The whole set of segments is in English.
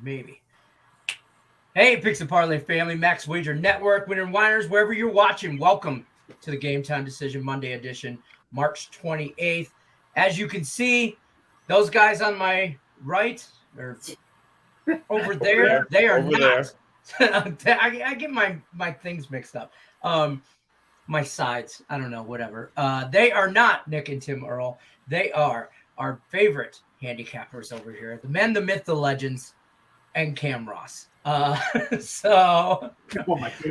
Maybe. Hey, Picks and Parlay family, Max Wager Network, Winner and Winers, wherever you're watching, welcome to the Game Time Decision Monday edition, March 28th. As you can see, those guys on my right or over there, they are not. I get my things mixed up. My sides, I don't know, whatever. They are not Nick and Tim Earl. They are our favorite handicappers over here, the men, the myth, the legends, and Cam Ross. So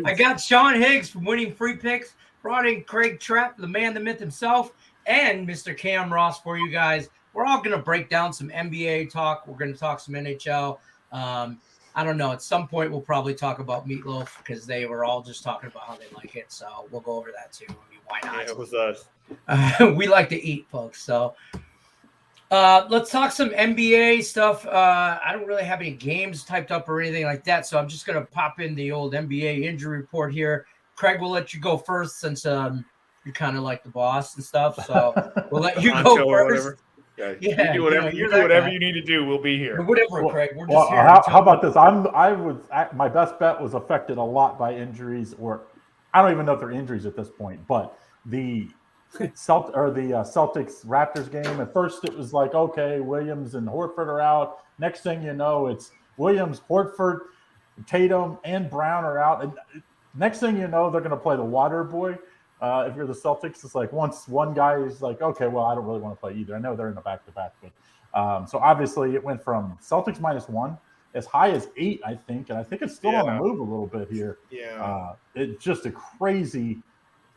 I got Sean Higgs from Winning Free Picks, brought in Craig Trepp, the man, the myth himself, and Mr. Cam Ross for you guys. We're all going to break down some NBA talk. We're going to talk some NHL. I don't know. At some point, we'll probably talk about Meatloaf because they were all just talking about how they like it. So we'll go over that too. I mean, why not? Yeah, it was us. We like to eat, folks. So let's talk some NBA stuff. I don't really have any games typed up or anything like that, so I'm just going to pop in the old NBA injury report here. Craig, we'll let you go first since you're kind of like the boss and stuff, so we'll let you go first. Yeah, yeah, you do whatever you need to do. We'll be here. Whatever, Craig. We're just well, here. How about this? My best bet was affected a lot by injuries, or I don't even know if they're injuries at this point, but the Celtics Raptors game. At first, it was like, okay, Williams and Horford are out. Next thing you know, it's Williams, Horford, Tatum, and Brown are out. And next thing you know, they're going to play the water boy. If you're the Celtics, it's like once one guy is like, okay, well, I don't really want to play either. I know they're in the back-to-back, but so obviously it went from Celtics -1 as high as 8, I think, and I think it's still on the move a little bit here. Yeah, it's just a crazy.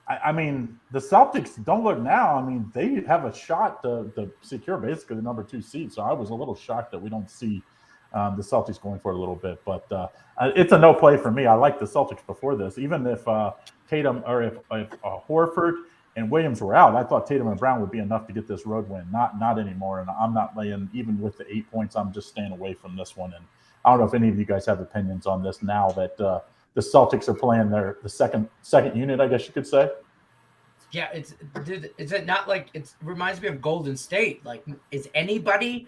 I mean, the Celtics don't look now. I mean, they have a shot to secure basically the number 2 seed. So I was a little shocked that we don't see the Celtics going for it a little bit. But it's a no play for me. I liked the Celtics before this. Even if Tatum or if Horford and Williams were out, I thought Tatum and Brown would be enough to get this road win. Not anymore. And I'm not laying, even with the 8 points, I'm just staying away from this one. And I don't know if any of you guys have opinions on this now that the Celtics are playing the second unit, I guess you could say. Yeah, is it not like it reminds me of Golden State? Like, is anybody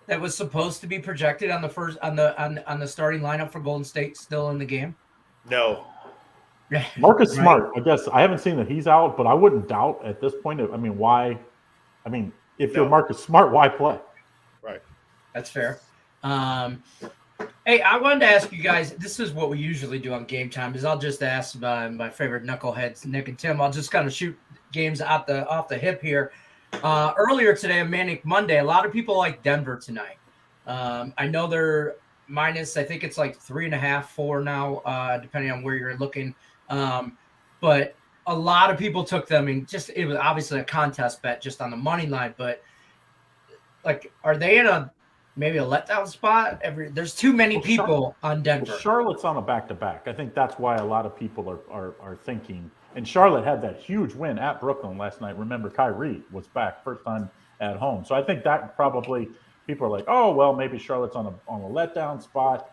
that was supposed to be projected on the first on the starting lineup for Golden State still in the game? No. Marcus Smart, I guess I haven't seen that he's out, but I wouldn't doubt at this point. I mean, why? I mean, if you're Marcus Smart, why play? Right. That's fair. Hey, I wanted to ask you guys, this is what we usually do on Game Time, is I'll just ask my favorite knuckleheads, Nick and Tim. I'll just kind of shoot games off the hip here. Earlier today, on Manic Monday, a lot of people like Denver tonight. I know they're minus, I think it's like 3.5, 4 now, depending on where you're looking. But a lot of people took them, and it was obviously a contest bet just on the money line. But like, are they in maybe a letdown spot? There's too many people on Denver. Charlotte's on a back-to-back. I think that's why a lot of people are thinking. And Charlotte had that huge win at Brooklyn last night. Remember, Kyrie was back first time at home. So I think that probably people are like, oh, well, maybe Charlotte's on a letdown spot.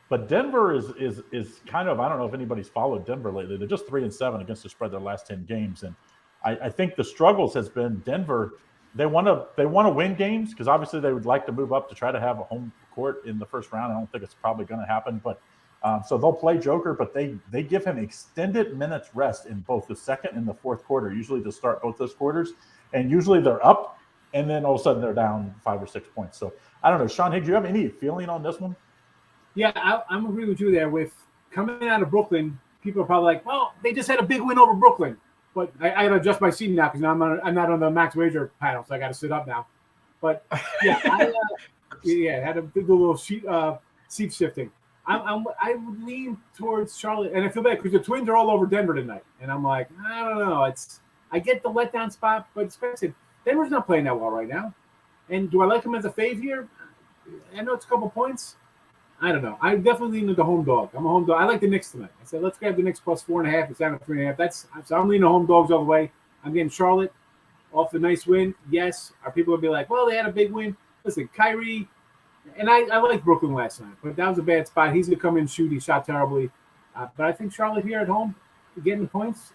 But Denver is kind of, I don't know if anybody's followed Denver lately. They're just 3-7 against the spread their last 10 games. And I think the struggles has been Denver. They want to win games because obviously they would like to move up to try to have a home court in the first round. I don't think it's probably going to happen, but so they'll play Joker, but they give him extended minutes rest in both the second and the fourth quarter, usually to start both those quarters. And usually they're up, and then all of a sudden they're down 5 or 6 points. So I don't know, Sean Higgs, do you have any feeling on this one? Yeah, I'm agreeing with you there. With coming out of Brooklyn, people are probably like, well, they just had a big win over Brooklyn. But I got to adjust my seat now because now I'm not on the Max Wager panel, so I got to sit up now. But yeah, I had to do a little seat shifting. I would lean towards Charlotte, and I feel bad because the Twins are all over Denver tonight, and I'm like, I don't know. I get the letdown spot, but especially Denver's not playing that well right now. And do I like them as a fave here? I know it's a couple points. I don't know. I definitely lean to the home dog. I'm a home dog. I like the Knicks tonight. I said, let's grab the Knicks plus 4.5. It's down to 3.5. So I'm leaning the home dogs all the way. I'm getting Charlotte off the nice win. Yes. Are people going to be like, well, they had a big win? Listen, Kyrie, and I liked Brooklyn last night, but that was a bad spot. He's going to come in and shoot. He shot terribly. But I think Charlotte here at home, getting the points,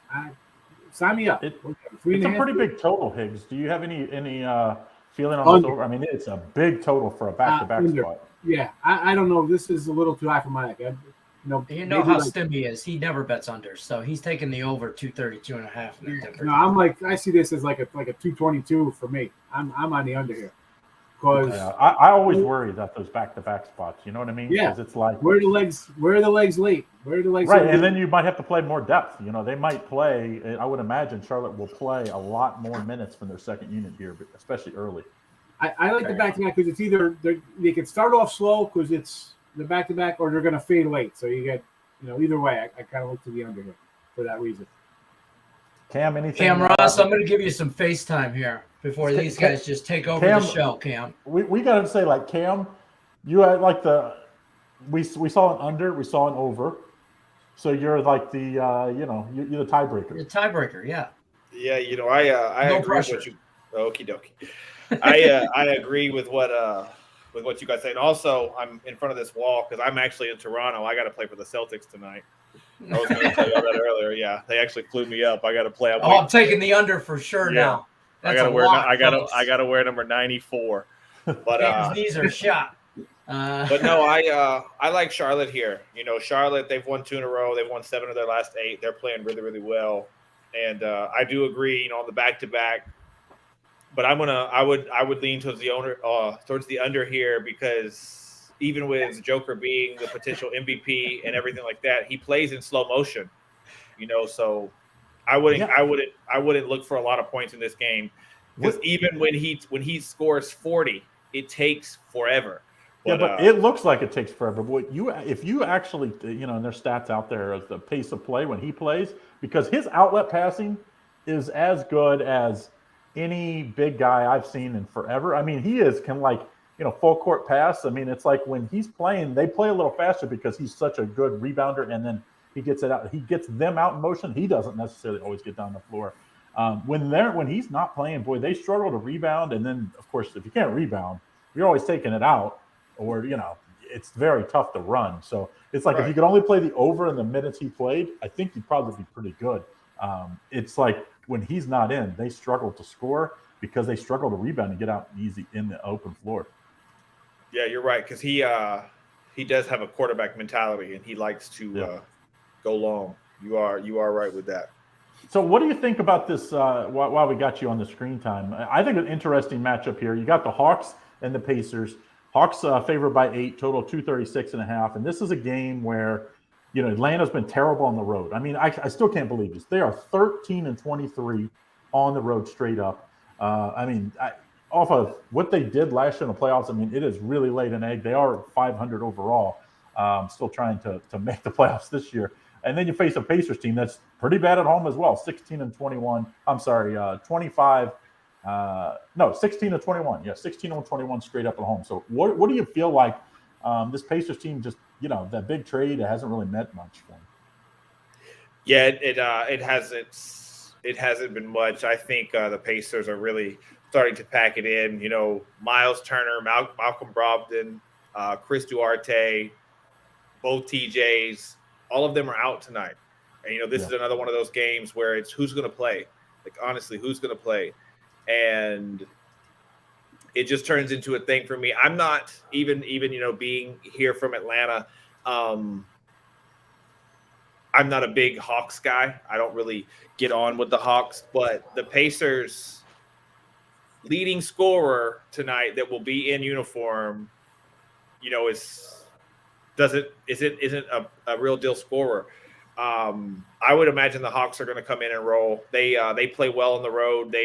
sign me up. It's a pretty big total, Higgs. Do you have any feeling on this over? I mean, it's a big total for a back-to-back spot. Yeah, I don't know. This is a little too high for my neck. You know maybe how like, Stimmy is. He never bets under, so he's taking the over 232.5 in that Denver. no, I'm like I see this as like a 222 for me. I'm on the under here because I always worry that those back-to-back spots. You know what I mean? Yeah. Because it's like where are the legs late? Where are the legs right, late? and then you might have to play more depth. You know, they might play. I would imagine Charlotte will play a lot more minutes from their second unit here, but especially early. I like the back-to-back because it's either they can start off slow because it's the back-to-back, or they're going to fade late. So you get, either way, I kind of look to the under here for that reason. Cam, anything? Cam Ross, I'm going to give you some FaceTime here before these guys just take over the show, Cam. We got to say, like, Cam, you had like we saw an under, we saw an over. So you're like the, you're the tiebreaker. The tiebreaker, yeah. Yeah, I No agree pressure. with what you. Okie dokie. I agree with what you guys say, and also I'm in front of this wall because I'm actually in Toronto. I got to play for the Celtics tonight. I was going to tell you all that earlier. Yeah, they actually flew me up. I got to play. I'm taking the under for sure now. I That's got to wear number 94. But Cam's knees are shot. But no, I like Charlotte here. Charlotte, they've won 2 in a row. They've won 7 of their last 8. They're playing really, really well. And I do agree, on the back-to-back. But I would lean towards the under here because even with Joker being the potential MVP and everything like that, he plays in slow motion. So I wouldn't look for a lot of points in this game because even when he scores 40, it takes forever. But it looks like it takes forever. But if you actually, and there's stats out there as the pace of play when he plays, because his outlet passing is as good as any big guy I've seen in forever. I mean, he can full court pass. I mean, it's like when he's playing, they play a little faster because he's such a good rebounder, and then he gets it out. He gets them out in motion. He doesn't necessarily always get down the floor. When he's not playing, boy, they struggle to rebound. And then, of course, if you can't rebound, you're always taking it out. Or, it's very tough to run. So it's like if you could only play the over in the minutes he played, I think you'd probably be pretty good. It's like when he's not in, they struggle to score because they struggle to rebound and get out easy in the open floor. Yeah, you're right, because he does have a quarterback mentality and he likes to go long. You are right with that. So what do you think about this while we got you on the screen time? I think an interesting matchup here. You got the Hawks and the Pacers. Hawks favored by 8, total 236.5. And this is a game where, Atlanta's been terrible on the road. I mean, I still can't believe this. They are 13-23 on the road straight up. Off of what they did last year in the playoffs, I mean, it is really laid an egg. They are 500 overall, still trying to make the playoffs this year. And then you face a Pacers team that's pretty bad at home as well, 16-21. I'm sorry, 16-21. Yeah, 16-21 straight up at home. So what do you feel like this Pacers team just, that big trade, it hasn't really meant much for them? Yeah, it hasn't been much. I think the Pacers are really starting to pack it in. Miles Turner, Malcolm Brogdon, Chris Duarte, both TJs, all of them are out tonight. And, this is another one of those games where it's who's going to play. Like, honestly, who's going to play? And it just turns into a thing for me. I'm not even being here from Atlanta. I'm not a big Hawks guy. I don't really get on with the Hawks, but the Pacers leading scorer tonight that will be in uniform, isn't a real deal scorer. I would imagine the Hawks are going to come in and roll. They play well on the road.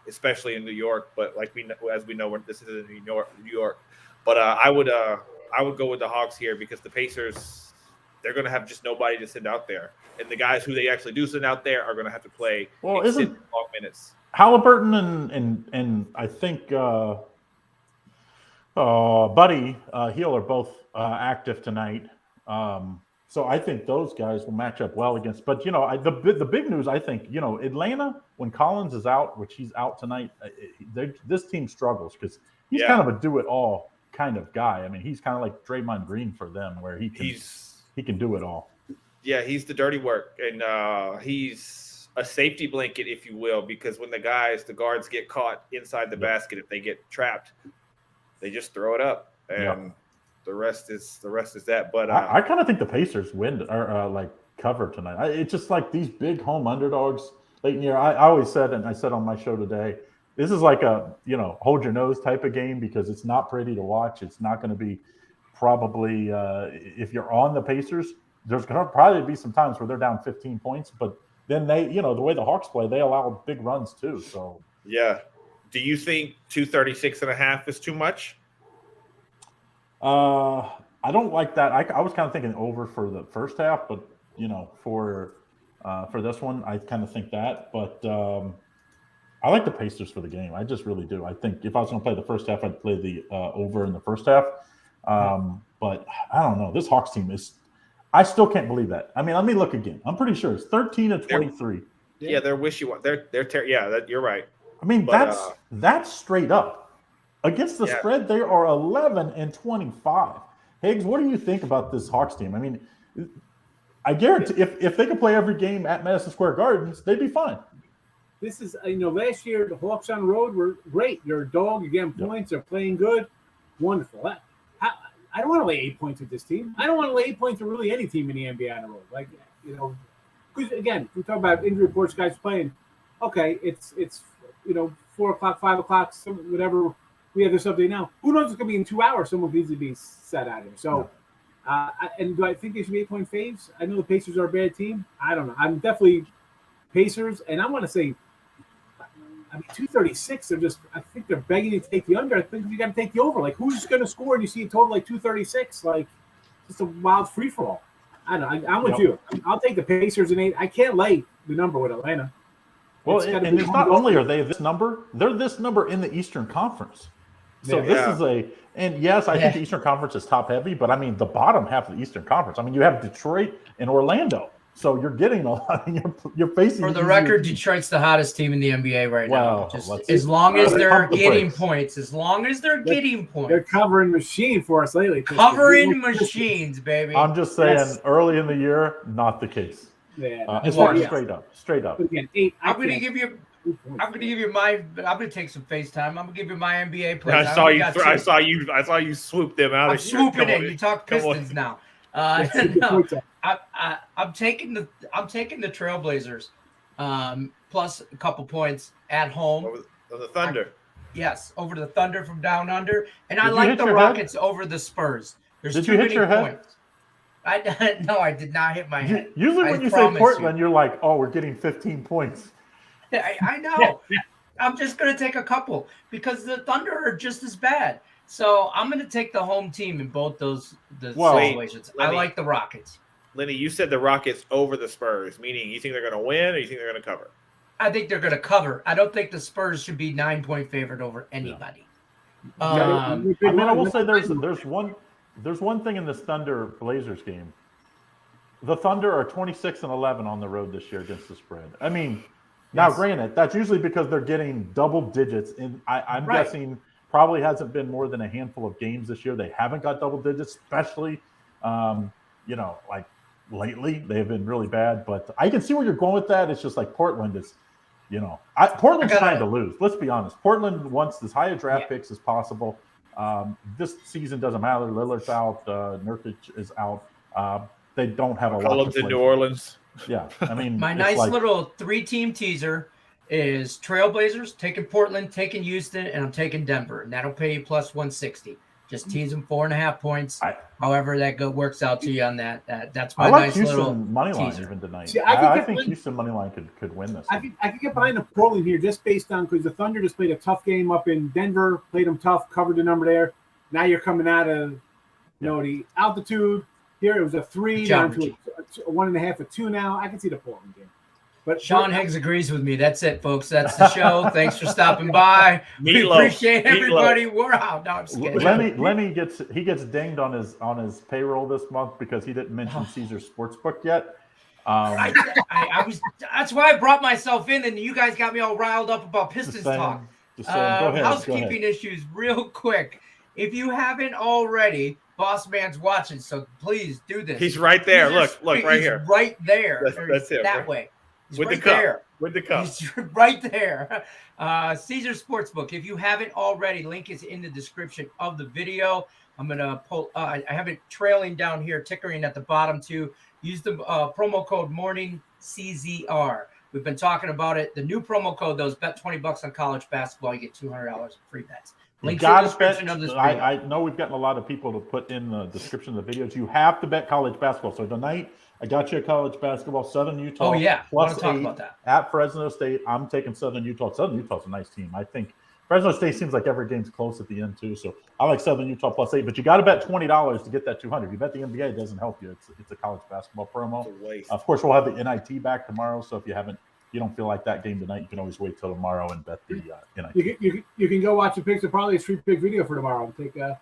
Especially in New York, but as we know, this is in New York. But I would go with the Hawks here because the Pacers, they're going to have just nobody to send out there, and the guys who they actually do send out there are going to have to play long minutes. Halliburton and I think Buddy Hield are both active tonight. So I think those guys will match up well against. But, the big news, I think, Atlanta, when Collins is out, which he's out tonight, this team struggles because he's kind of a do-it-all kind of guy. I mean, he's kind of like Draymond Green for them where he can do it all. Yeah, he's the dirty work. And he's a safety blanket, if you will, because when the guards get caught inside the basket, if they get trapped, they just throw it up. And the rest is that. But I kind of think the Pacers win or like cover tonight. It's just like these big home underdogs late in the year. I always said, and I said on my show today, this is like a hold your nose type of game because it's not pretty to watch. It's not going to be probably if you're on the Pacers, there's going to probably be some times where they're down 15 points, but then they, the way the Hawks play, they allow big runs too. So yeah. Do you think 236.5 is too much? I don't like that. I was kind of thinking over for the first half, but for this one, I kind of think that. But I like the Pacers for the game. I just really do. I think if I was going to play the first half, I'd play the over in the first half. But I don't know. This Hawks team is. I still can't believe that. I mean, let me look again. I'm pretty sure it's 13-23. Yeah, they're wishy-washy. You're right. I mean, that's straight up. Against the spread, they are 11-25. Higgs, what do you think about this Hawks team? I mean, I guarantee if they could play every game at Madison Square Gardens, they'd be fine. This is, last year the Hawks on the road were great. They're a dog. You're getting points. They're playing good. Wonderful. I don't want to lay 8 points with this team. I don't want to lay 8 points with really any team in the NBA on the road. Like, because again, we talk about injury reports, guys playing. Okay, it's 4 o'clock, 5 o'clock, whatever. We have this update now. Who knows? It's going to be in 2 hours. Someone needs to be set out here. So, and do I think they should be 8-point faves? I know the Pacers are a bad team. I don't know. I'm definitely Pacers, and I want to say, 236. I think they're begging you to take the under. I think you got to take the over. Like, who's going to score? And you see a total like 236. Like, just a wild free for all. I don't know. I'm with you. I'll take the Pacers in 8. I can't lay the number with Atlanta. Well, and it's not only are they this number, they're this number in the Eastern Conference. So this is and yes, I think the Eastern Conference is top heavy, but I mean the bottom half of the Eastern Conference. I mean you have Detroit and Orlando, so you're getting a lot. You're facing. For the record, Detroit's the hottest team in the NBA right now. Just as long as they're getting points, they're covering machine for us lately. Covering machines, baby. I'm just saying, early in the year, not the case. Yeah, straight up. But again, 8. I'm going to take some FaceTime. I'm going to give you my NBA plays. I saw you swoop them out. I'm swooping in. You talk Pistons now. No, I'm taking the Trailblazers, plus a couple points at home. Over the Thunder. Yes, over the Thunder from down under, and I like the Rockets over the Spurs. There's too many points. No, I did not hit my head. Usually when you say Portland, you're like, oh, we're getting 15 points. I know. I'm just going to take a couple because the Thunder are just as bad. So I'm going to take the home team in both those situations. Lenny, I like the Rockets. Lenny, you said the Rockets over the Spurs, meaning you think they're going to win or you think they're going to cover? I think they're going to cover. I don't think the Spurs should be 9-point favorite over anybody. I will say there's one thing in this Thunder Blazers game. The Thunder are 26-11 on the road this year against the spread. I mean, now granted, that's usually because they're getting double digits. And I'm guessing probably hasn't been more than a handful of games this year. They haven't got double digits, especially, like lately. They've been really bad. But I can see where you're going with that. It's just like Portland is, Portland's trying to lose. Let's be honest. Portland wants as high a draft picks as possible. This season doesn't matter. Lillard's out. Nurkic is out. They don't have a lot to play. In New Orleans. Yeah, I mean, my nice little 3-team teaser is Trailblazers, taking Portland, taking Houston, and I'm taking Denver, and that'll pay you plus 160. Just tease them 4.5 points. However that works out to you on that. That's my nice Houston little money line teaser. even tonight. See, I think Houston money line could win this. I could get behind the Portland here just based on because the Thunder just played a tough game up in Denver, played them tough, covered the number there. Now you're coming out of the altitude. Here it was a 3 down to a 1.5, a 2 now. I can see the Portland game. But Sean Higgs agrees with me. That's it, folks. That's the show. Thanks for stopping by. We appreciate everybody. We're out. No, I'm just kidding. Lenny gets dinged on his payroll this month because he didn't mention Caesar Sportsbook yet. That's why I brought myself in, and you guys got me all riled up about Pistons talk. Go ahead, housekeeping issues, real quick. If you haven't already, Boss Man's watching, so please do this. He's right there. Look right here. Right there. That's it. That way. He's with right the cup. there. With the cup. He's right there. Caesar Sportsbook. If you haven't already, link is in the description of the video. I'm going to pull. I have it trailing down here, tickering at the bottom too. Use the promo code MorningCZR. We've been talking about it. The new promo code, those bet $20 on college basketball, you get $200 in free bets. Link in the description of this video. I know we've gotten a lot of people to put in the description of the videos. You have to bet college basketball. So tonight, I got you a college basketball, Southern Utah. Oh, yeah. I want to talk +8 about that. At Fresno State. I'm taking Southern Utah. Southern Utah's a nice team. I think Fresno State seems like every game's close at the end, too. So I like Southern Utah +8. But you got to bet $20 to get that $200. If you bet the NBA, it doesn't help you. It's a college basketball promo. Of course, we'll have the NIT back tomorrow. So if you don't feel like that game tonight, you can always wait till tomorrow and bet the NIT. You can go watch the Picks and Parlays free pick video for tomorrow and think about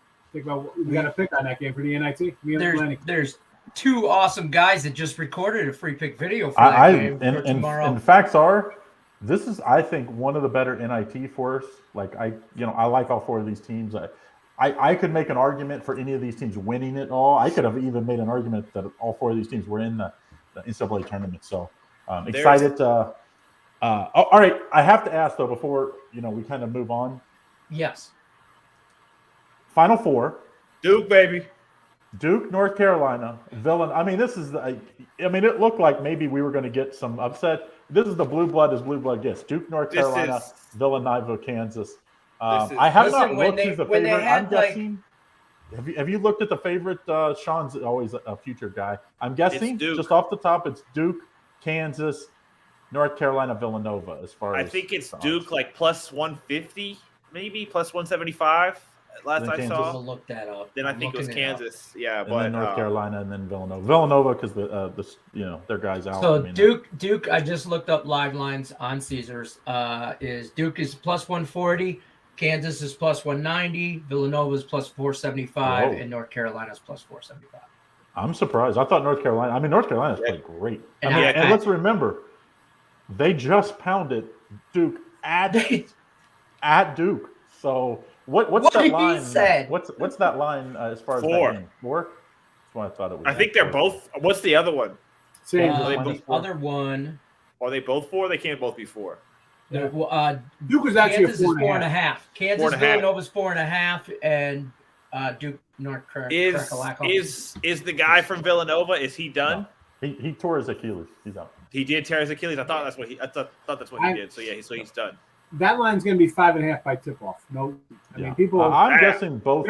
we got a pick on that game for the NIT. Me and Lenny. There's two awesome guys that just recorded a free pick video for that game for tomorrow. And facts are, this is, I think, one of the better NIT for us. Like I like all four of these teams. I could make an argument for any of these teams winning it all. I could have even made an argument that all four of these teams were in the NCAA tournament. So excited. All right, I have to ask though before we kind of move on. Yes. Final four. Duke, baby. Duke, North Carolina, Villanova. I mean, it looked like maybe we were going to get some upset. This is the blue blood as blue blood gets. Duke, North Carolina, Villanova, Kansas. I have not looked who's the favorite. I'm guessing. Have you looked at the favorite? Sean's always a future guy. I'm guessing just off the top, it's Duke, Kansas, North Carolina, Villanova. As far as I think it's Duke like +150, maybe +175. Last I saw. We'll look that up. Then I think it was Kansas. Yeah, and but then North Carolina and then Villanova. Villanova because their guys out. So Duke. I just looked up live lines on Caesars. Is Duke is +140, Kansas is +190, Villanova is +475, and North Carolina is +475. I'm surprised. I thought North Carolina's played great. And let's remember, they just pounded Duke at Duke. So. What's that line? What's that line as far as 4? That game? 4? That's what I thought it was. I think they're both. What's the other one? The other one. Are they both 4? They can't both be 4. Duke is actually Kansas is 4.5. Kansas, Villanova's 4.5, and Duke, North Carolina. Is the guy from Villanova? Is he done? No. He tore his Achilles. He's out. He did tear his Achilles. I thought that's what he did. So yeah, he's done. That line's going to be 5.5 by tip-off. No, I mean people. I'm guessing both.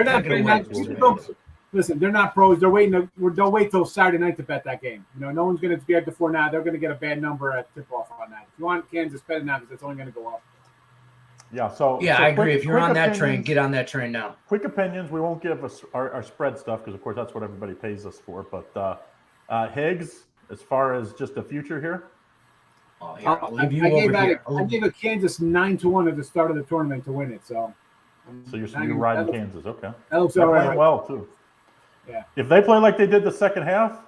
Listen, they're not pros. They're waiting. They'll wait till Saturday night to bet that game. No one's going to be at the 4 now. They're going to get a bad number at tip-off on that. If you want Kansas, bet it now because it's only going to go up. Yeah. So I agree. If you're on that train, get on that train now. Quick opinions. We won't give us our spread stuff because, of course, that's what everybody pays us for. But Higgs, as far as just the future here. Oh, here, I'll leave you over here. I gave a Kansas 9-1 at the start of the tournament to win it. So you're riding Kansas, okay? That looks all right. Well too. Yeah. If they play like they did the second half,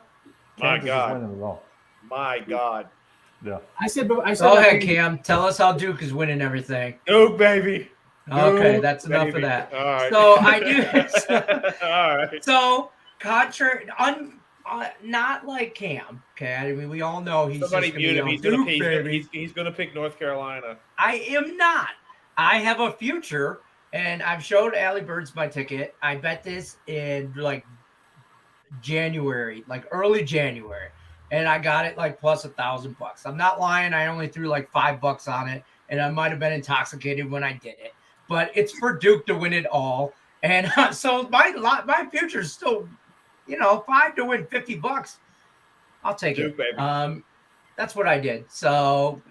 Kansas is winning it all. My God. Yeah. I said. Go ahead, Cam. Tell us how Duke is winning everything. Duke, baby. Okay, Duke, that's enough of that. All right. So I do. All right. So contrary. Not like Cam. Okay, I mean we all know he's somebody viewed him. He's going to pick North Carolina. I am not. I have a future, and I've showed Allie Birds my ticket. I bet this in like January, like early January, and I got it like plus $1,000. I'm not lying. I only threw like $5 on it, and I might have been intoxicated when I did it. But it's for Duke to win it all, and so my future is still. 5 to win $50. I'll take Duke, it. Baby. That's what I did. So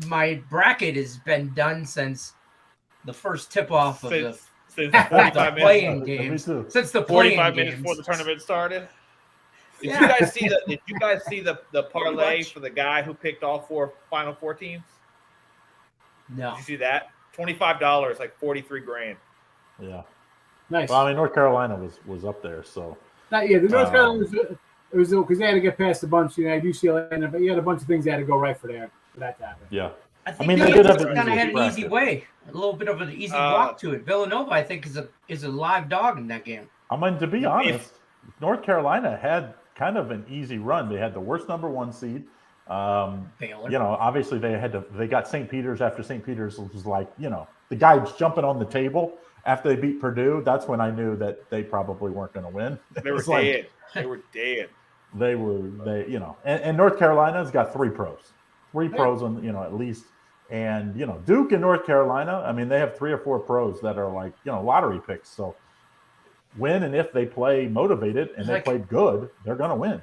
my bracket has been done since the first tip off of the 45 playing games. Since the 45 minutes before the tournament started. Did you guys see the parlay for the guy who picked all 4 Final Four teams? No. Did you see that? $25, like $43,000. Yeah. Nice. Well, I mean, North Carolina was up there, so. The North Carolina was because they had to get past a bunch. You had UCLA, but you had a bunch of things that had to go right for that to happen. Yeah. I think they kind of had an easy way, a little bit of an easy walk to it. Villanova, I think, is a live dog in that game. I mean, to be honest, North Carolina had kind of an easy run. They had the worst number 1 seed. Baylor. Obviously they got St. Peter's after St. Peter's was like, the guys jumping on the table after they beat Purdue, that's when I knew that they probably weren't going to win. They were dead. They were dead. And North Carolina's got three pros on, at least. And, Duke and North Carolina, I mean, they have 3 or 4 pros that are like, lottery picks. So when and if they play motivated and they play good, they're going to win.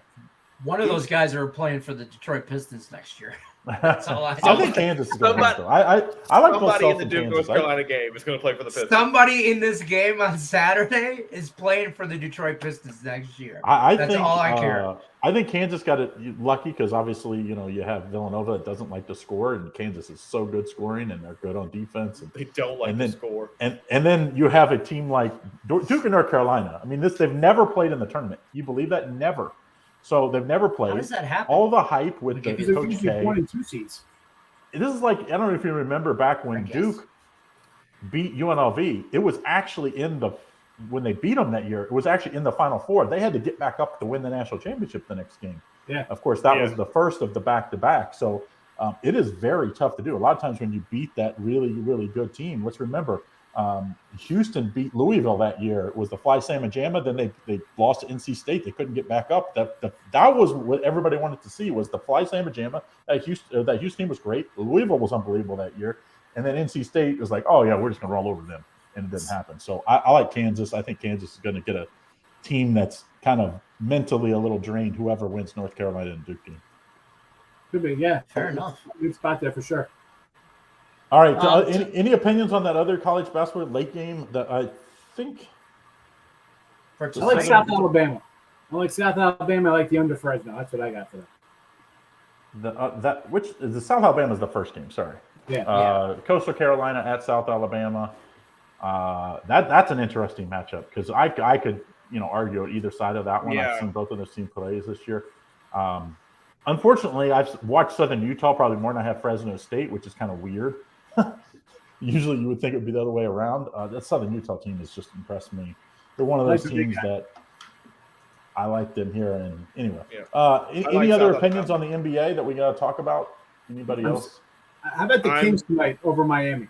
One of those guys are playing for the Detroit Pistons next year. That's all I think Kansas is going to win, though. I like somebody in the Duke North Carolina game is going to play for the Pistons. Somebody in this game on Saturday is playing for the Detroit Pistons next year. That's all I care. I think Kansas got it lucky because obviously, you have Villanova that doesn't like to score, and Kansas is so good scoring, and they're good on defense. And they don't like to score. And then you have a team like Duke and North Carolina. I mean, they've never played in the tournament. You believe that? Never. So they've never played. How does that happen? All the hype with the Coach K. 1 and 2 seeds. This is like, I don't know if you remember back when Duke beat UNLV. It was actually when they beat them that year, it was actually in the Final Four. They had to get back up to win the national championship the next game. Yeah. Of course, that was the first of the back-to-back. So it is very tough to do. A lot of times when you beat that really, really good team, let's remember, Houston beat Louisville that year. It was the Fly Salmon Jamma. Then they lost to NC State. They couldn't get back up. That was what everybody wanted to see, was the Fly Salmon Jamma. That Houston team was great. Louisville was unbelievable that year. And then NC State was like, oh, yeah, we're just going to roll over them. And it didn't happen. So I like Kansas. I think Kansas is going to get a team that's kind of mentally a little drained, whoever wins North Carolina and Duke game. Could be, yeah. Fair enough. Good spot there for sure. All right. Any opinions on that other college basketball late game that I think? I like South Alabama. I like the under Fresno. That's what I got for that. The South Alabama is the first game. Sorry. Yeah. Coastal Carolina at South Alabama. That's an interesting matchup because I could argue either side of that one. Yeah. I've seen both of those team plays this year. Unfortunately, I've watched Southern Utah probably more than I have Fresno State, which is kind of weird. Usually you would think it would be the other way around. That Southern Utah team has just impressed me. They're one of those teams that I like them here. And anyway, any other opinions on the NBA that we got to talk about? Anybody else? How about the Kings tonight over Miami?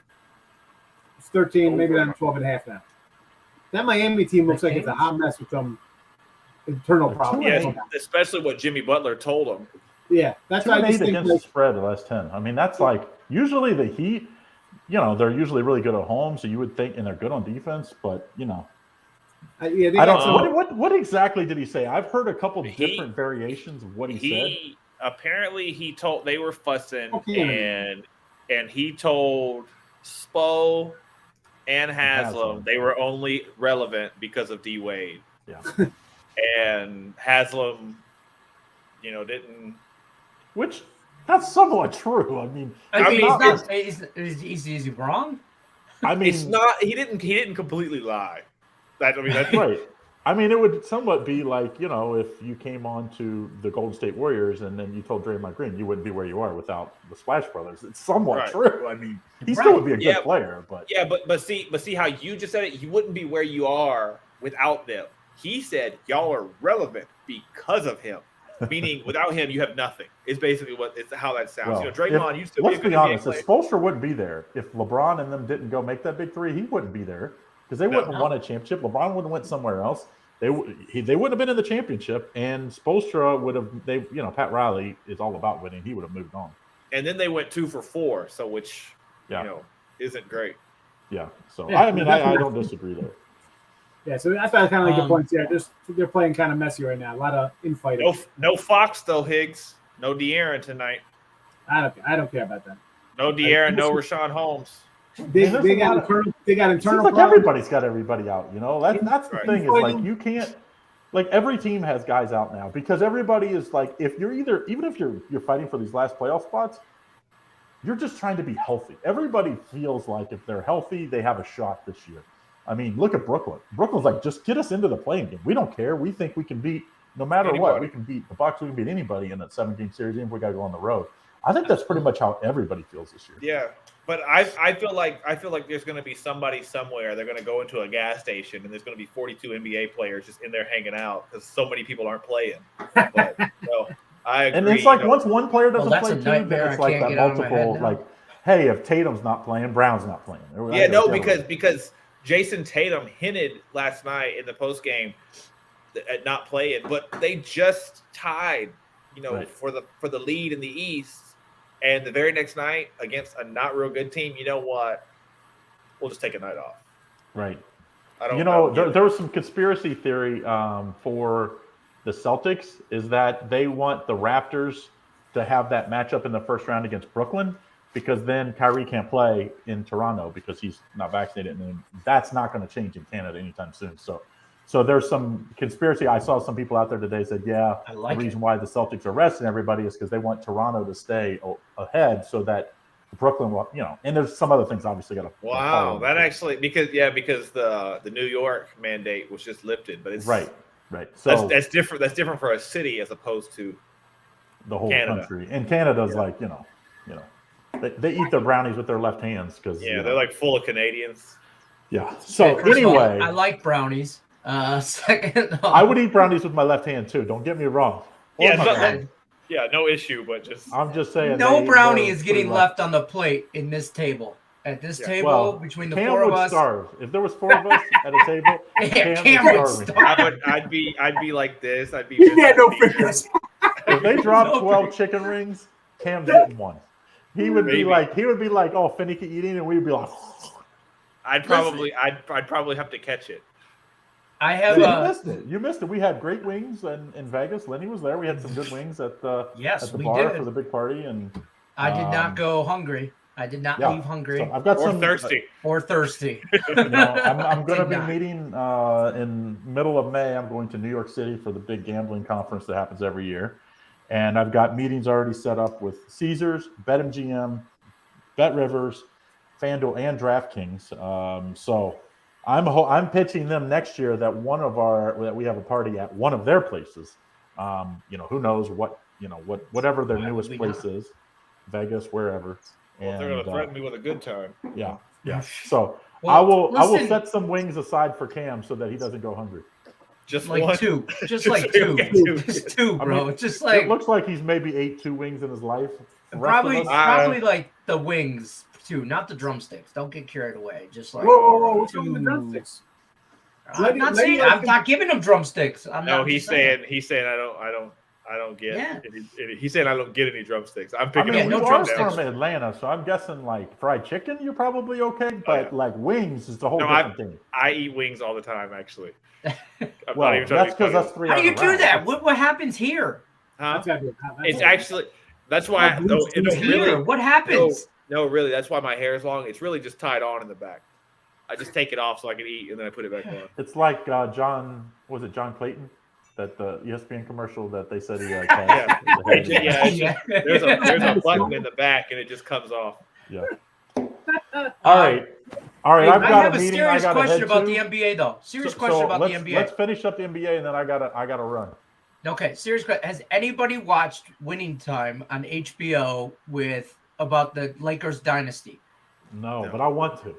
It's 13, maybe down to 12.5 now. That Miami team looks like it's a hot mess with some internal problems. Yeah, especially what Jimmy Butler told them. Yeah, that's why I just think against the spread the last 10. I mean, that's like usually the Heat. They're usually really good at home, so you would think, and they're good on defense. But I don't know. What exactly did he say? I've heard a couple different variations of what he said. Apparently, he told they were fussing, and he told Spo and Haslam they were only relevant because of D Wade. Yeah, and Haslam, didn't. Which that's somewhat true. I mean, is he wrong? I mean, it's not. He didn't completely lie. That's right. I mean, it would somewhat be like, if you came on to the Golden State Warriors and then you told Draymond Green you wouldn't be where you are without the Splash Brothers. It's somewhat true. I mean, he still would be a good player, but but see how you just said it. You wouldn't be where you are without them. He said y'all are relevant because of him. Meaning, without him, you have nothing. It's basically how that sounds. Well, Draymond used to let's be be honest. If Spoelstra wouldn't be there, if LeBron and them didn't go make that big three, he wouldn't be there because they wouldn't have won a championship. LeBron would have went somewhere else. They wouldn't have been in the championship, and Spoelstra would have. Pat Riley is all about winning. He would have moved on. And then they went 2 for 4, so which isn't great. Yeah. So I don't disagree there. Yeah, so I thought kind of like the points here. They're playing kind of messy right now. A lot of infighting. No Fox though, Higgs. No De'Aaron tonight. I don't care about that. No De'Aaron. No Rashawn Holmes. They got internal. Seems like everybody's got everybody out. That's the thing is like you can't. Like every team has guys out now because everybody is like if you're even if you're fighting for these last playoff spots, you're just trying to be healthy. Everybody feels like if they're healthy, they have a shot this year. I mean, look at Brooklyn. Brooklyn's like, just get us into the playing game. We don't care. We think we can beat, no matter what, we can beat the Bucks. We can beat anybody in that 7-game series, even if we got to go on the road. I think that's pretty much how everybody feels this year. Yeah, but I feel like there's going to be somebody somewhere. They're going to go into a gas station, and there's going to be 42 NBA players just in there hanging out because so many people aren't playing. But, I agree. And it's like once one player doesn't play, too, then it's like that multiple, like, hey, if Tatum's not playing, Brown's not playing. Yeah, no, because Jason Tatum hinted last night in the postgame at not playing, but they just tied, Right. for the lead in the East. And the very next night against a not real good team, you know what? We'll just take a night off. Right. I don't There was some conspiracy theory for the Celtics is that they want the Raptors to have that matchup in the first round against Brooklyn, because then Kyrie can't play in Toronto because he's not vaccinated, and that's not going to change in Canada anytime soon. So there's some conspiracy. I saw some people out there today said, the reason why the Celtics are resting everybody is because they want Toronto to stay ahead so that Brooklyn will, and there's some other things obviously got to. Wow, that actually because the New York mandate was just lifted, but it's right. So that's different. That's different for a city as opposed to the whole Canada. country. And Canada's like, they eat their brownies with their left hands because they're like full of Canadians. Yeah. So First of all, anyway, I like brownies. Second, I would eat brownies with my left hand too. Don't get me wrong. No issue, but I'm just saying. No brownie is getting left on the plate in this table. At this table, between the Cam four of would us, starve. If there was 4 of us at a table, Cam would starve. I'd be like this. I'd be. Yeah, no fingers. If they dropped 12 chicken rings, Cam's getting one. He would be like, oh, finicky eating, and we'd be like. I'd probably have to catch it. I have. You missed it. We had great wings in Vegas. Lenny was there. We had some good wings at the bar for the big party, and I did not go hungry. I did not leave hungry. So I've got thirsty. Or thirsty. I'm going to be meeting in middle of May. I'm going to New York City for the big gambling conference that happens every year, and I've got meetings already set up with Caesars, BetMGM, BetRivers, FanDuel, and DraftKings. So I'm pitching them next year that we have a party at one of their places. Who knows whatever their newest place is, Vegas, wherever. Well, they're going to threaten me with a good time. Yeah. So I will set some wings aside for Cam so that he doesn't go hungry. Just like one. two. Just like two. Just two, bro. It looks like he's maybe ate 2 wings in his life. Probably like the wings too, not the drumsticks. Don't get carried away. Just like whoa. What's wrong with the drumsticks? I'm not giving him drumsticks. He's saying I don't get. Yeah. He's saying I don't get any drumsticks. I'm picking up no drumsticks. from Atlanta, so I'm guessing like fried chicken, you're probably okay, but like wings is the whole different thing. I eat wings all the time, actually. That's because us 3. How do you do that? What happens here? Huh? It's actually that's why. What happens? No, really. That's why my hair is long. It's really just tied on in the back. I just take it off so I can eat, and then I put it back on. It's like John Clayton? That the ESPN commercial that they said he had. There's a button in the back, and it just comes off. Yeah. All right. I've got a serious question about the NBA, though. Serious question about the NBA. Let's finish up the NBA, and then I gotta run. Okay, serious question. Has anybody watched Winning Time on HBO about the Lakers dynasty? No, but I want to.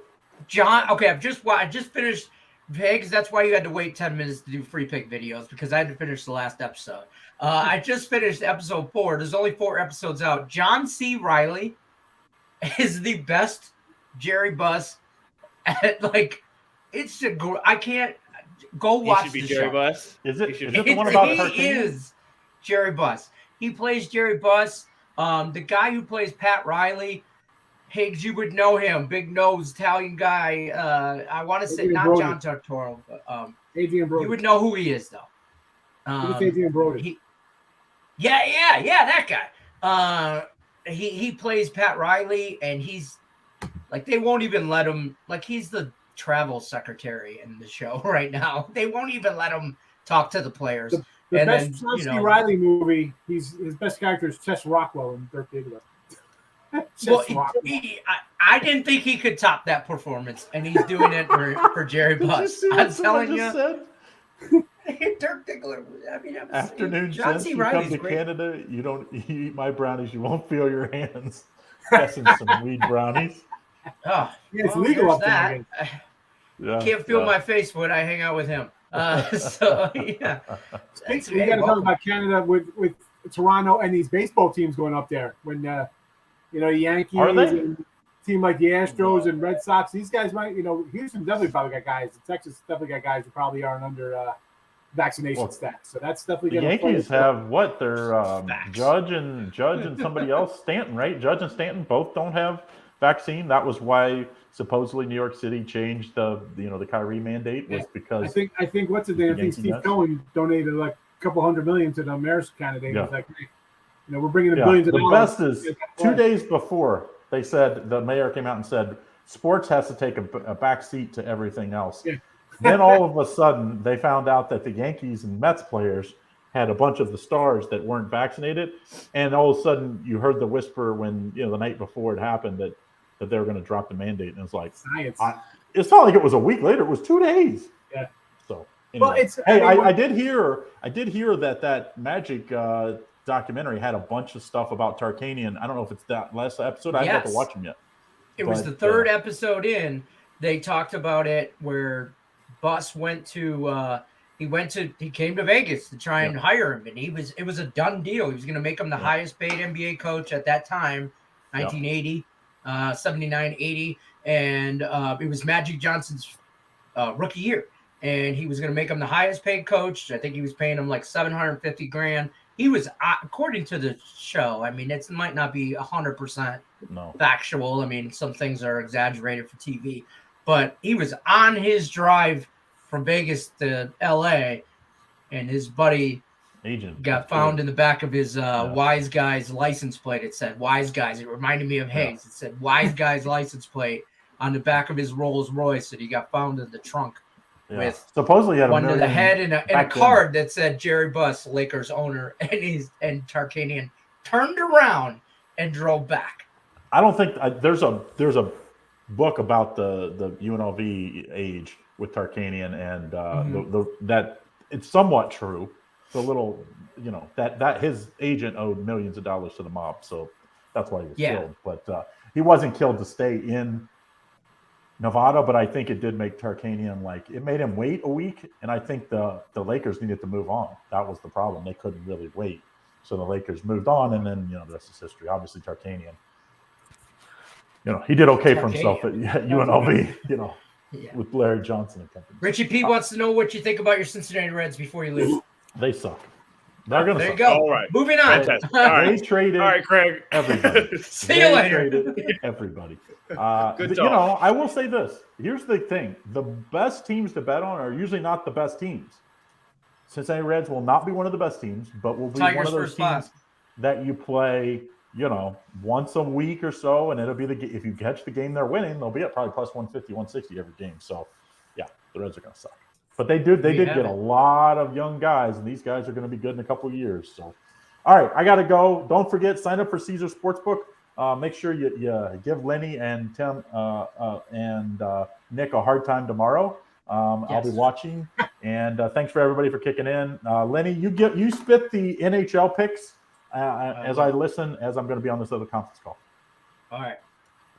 John, okay, I just finished Higgs. That's why you had to wait 10 minutes to do free pick videos, because I had to finish the last episode. I just finished episode 4. There's only 4 episodes out. John C. Reilly is the best Jerry Buss at I can't go watch he should be the Jerry show. Buss. Is it the one about He cartoons? is Jerry Buss. He plays Jerry Buss. The guy who plays Pat Riley, Higgs, you would know him. Big nose, Italian guy. I want to say Adrian not Brody. John Turturro, but Adrian Brody. you would know who he is, though. Adrian Brody. That guy. He plays Pat Riley, and he's like, they won't even let him, like, he's the travel secretary in the show right now. They won't even let him talk to the players. The best John C. Reilly movie, his best character is Tess Rockwell in Dirk Diggler. I didn't think he could top that performance, and he's doing it for Jerry Buss. I'm telling you. Dirk Diggler. Afternoon, John C. Reilly's you come to great. Canada, you eat my brownies, you won't feel your hands. Guessing some weed brownies. Oh, it's legal up there. Yeah, Can't feel my face when I hang out with him. So yeah. You got to talk about Canada with Toronto and these baseball teams going up there when Yankees. Are they? And team like the Astros and Red Sox, these guys might, Houston definitely probably got guys. Texas definitely got guys who probably aren't under vaccination stats. So that's definitely the going to Yankees have what? They're Judge and somebody else, Stanton, right? Judge and Stanton both don't have vaccine. That was why supposedly New York City changed the Kyrie mandate was because I think what's his name? I think Steve Cohen donated like a couple $100 million to the mayor's candidate. Yeah. He's like, we're bringing in billions of dollars. The best is 2 days before they said the mayor came out and said sports has to take a back seat to everything else. Yeah. Then all of a sudden they found out that the Yankees and Mets players had a bunch of the stars that weren't vaccinated, and all of a sudden you heard the whisper when the night before it happened that they were going to drop the mandate, and it's like science. It's not like it was a week later; it was 2 days. Yeah. So anyway. Well, I did hear that Magic documentary had a bunch of stuff about Tarkanian. I don't know if it's that last episode. I haven't got to watch them yet. It was the third episode in. They talked about it where Buss went to he came to Vegas to try and hire him, and it was a done deal. He was going to make him the highest paid NBA coach at that time, 1980, 79-80, and it was Magic Johnson's rookie year, and he was going to make him the highest paid coach. I think he was paying him like $750,000. He was, according to the show, I mean, it might not be 100% factual. I mean, some things are exaggerated for TV, but he was on his drive from Vegas to LA, and his buddy got found in the back of his Wise Guys license plate. It said Wise Guys. It reminded me of Higgs. It said Wise Guys license plate on the back of his Rolls Royce, and he got found in the trunk with supposedly had one to the head and a card that said Jerry Buss, Lakers owner, and Tarkanian turned around and drove back. I don't think there's a book about the UNLV age with Tarkanian, and that it's somewhat true. It's a little, that his agent owed millions of dollars to the mob, so that's why he was killed. But he wasn't killed to stay in Nevada, but I think it did make Tarkanian it made him wait a week, and I think the Lakers needed to move on. That was the problem; they couldn't really wait, so the Lakers moved on, and then the rest is history. Obviously, Tarkanian, he did okay for himself at UNLV, with Larry Johnson and company. Richie P wants to know what you think about your Cincinnati Reds before you leave. They suck. They're gonna there suck. you go. All right. Moving on. Fantastic. They traded. All right, Craig. Everybody. See you later. Traded everybody. Good talk. I will say this. Here's the thing: the best teams to bet on are usually not the best teams. Cincinnati Reds will not be one of the best teams, but will be one of those teams that you play, once a week or so, and it'll be if you catch the game they're winning, they'll be at probably plus 150, 160 every game. So, the Reds are going to suck. But they did get a lot of young guys, and these guys are going to be good in a couple of years. So, all right, I got to go. Don't forget, sign up for Caesar Sportsbook. Make sure you give Lenny and Tim and Nick a hard time tomorrow. I'll be watching, and thanks for everybody for kicking in. Lenny, you spit the NHL picks as I listen, as I'm going to be on this other conference call. All right.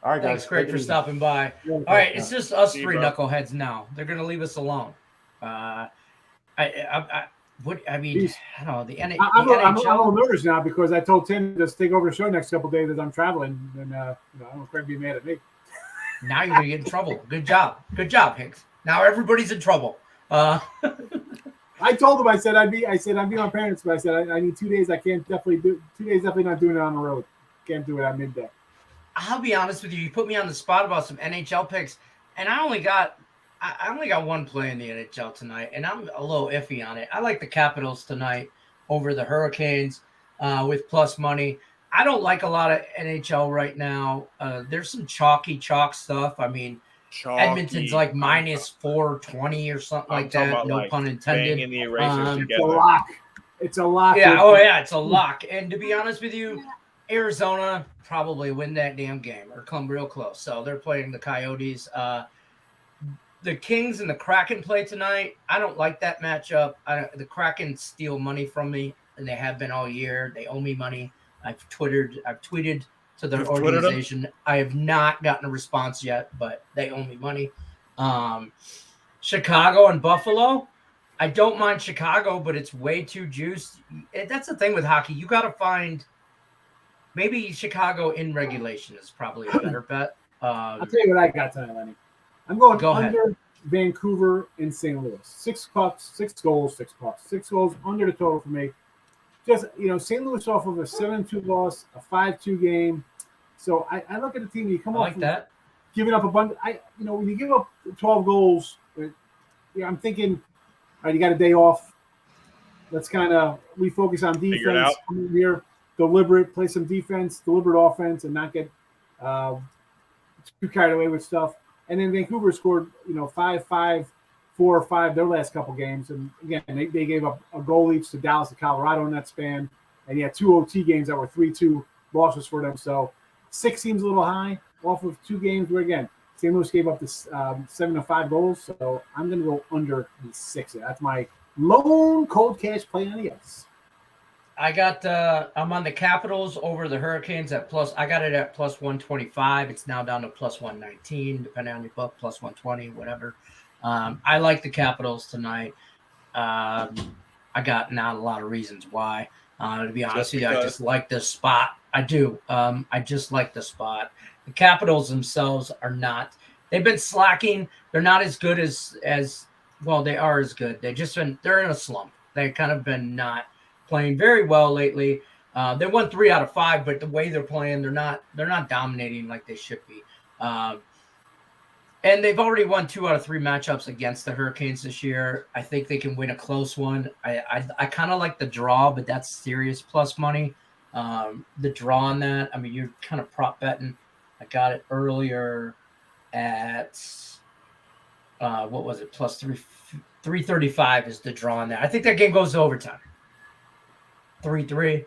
All right, guys. Thanks, Craig, for stopping by. All right, it's just us three knuckleheads now. They're going to leave us alone. I don't know, the NHL. I'm a little nervous now because I told Tim to just take over the show next couple of days as I'm traveling, and I don't want Craig to be mad at me. Now you're going to get in trouble. Good job, Higgs. Now everybody's in trouble. I told him, I said I'd be my parents, but I said I need 2 days. I can't definitely do 2 days. Definitely not doing it on the road. Can't do it at midday. I'll be honest with you. You put me on the spot about some NHL picks, and I only got one play in the NHL tonight, and I'm a little iffy on it. I like the Capitals tonight over the Hurricanes with plus money. I don't like a lot of NHL right now. There's some chalk stuff. I mean, Edmonton's like minus 420 or something like that. No pun intended. In the erasers it's a lock. It's a lock. Yeah. It's a lock. And to be honest with you, Arizona probably win that damn game or come real close. So they're playing the Coyotes. The Kings and the Kraken play tonight. I don't like that matchup. The Kraken steal money from me, and they have been all year. They owe me money. I've tweeted to their organization. I have not gotten a response yet, but they owe me money. Chicago and Buffalo. I don't mind Chicago, but it's way too juiced. That's the thing with hockey. You got to find maybe Chicago in regulation is probably a better bet. I'll tell you what I got tonight, Lenny. I'm going Go ahead. under Vancouver and St. Louis. 6 goals under the total for me. Just, St. Louis off of a 7-2 loss, a 5-2 game. So I look at the team, you come I off like that. giving up a bunch. When you give up 12 goals, I'm thinking, all right, you got a day off. Let's kind of refocus on Figure it defense. out. Come in here, play some defense, deliberate offense, and not get too carried away with stuff. And then Vancouver scored, 5-5, 4-5 their last couple games. And again, they gave up a goal each to Dallas and Colorado in that span. And you had 2 OT games that were 3-2 losses for them. So 6 seems a little high off of 2 games where, again, St. Louis gave up this 7-5 goals. So I'm going to go under the 6. That's my lone cold cash play on the ice. I got I'm on the Capitals over the Hurricanes at plus. I got it at plus 125. It's now down to plus 119, depending on your book, plus 120, whatever. I like the Capitals tonight. I got not a lot of reasons why. To be honest with you, I just like this spot. I do. I just like the spot. The Capitals themselves are not. They've been slacking. They're not as good as well. They are as good. They're in a slump. They've kind of been not playing very well lately. They won 3 out of 5, but the way they're playing, they're not dominating like they should be. And they've already won 2 out of 3 matchups against the Hurricanes this year. I think they can win a close one. I kind of like the draw, but that's serious plus money. The draw on that, I mean, you're kind of prop betting. I got it earlier at what was it? Plus 335 is the draw on that. I think that game goes to overtime. 3-3,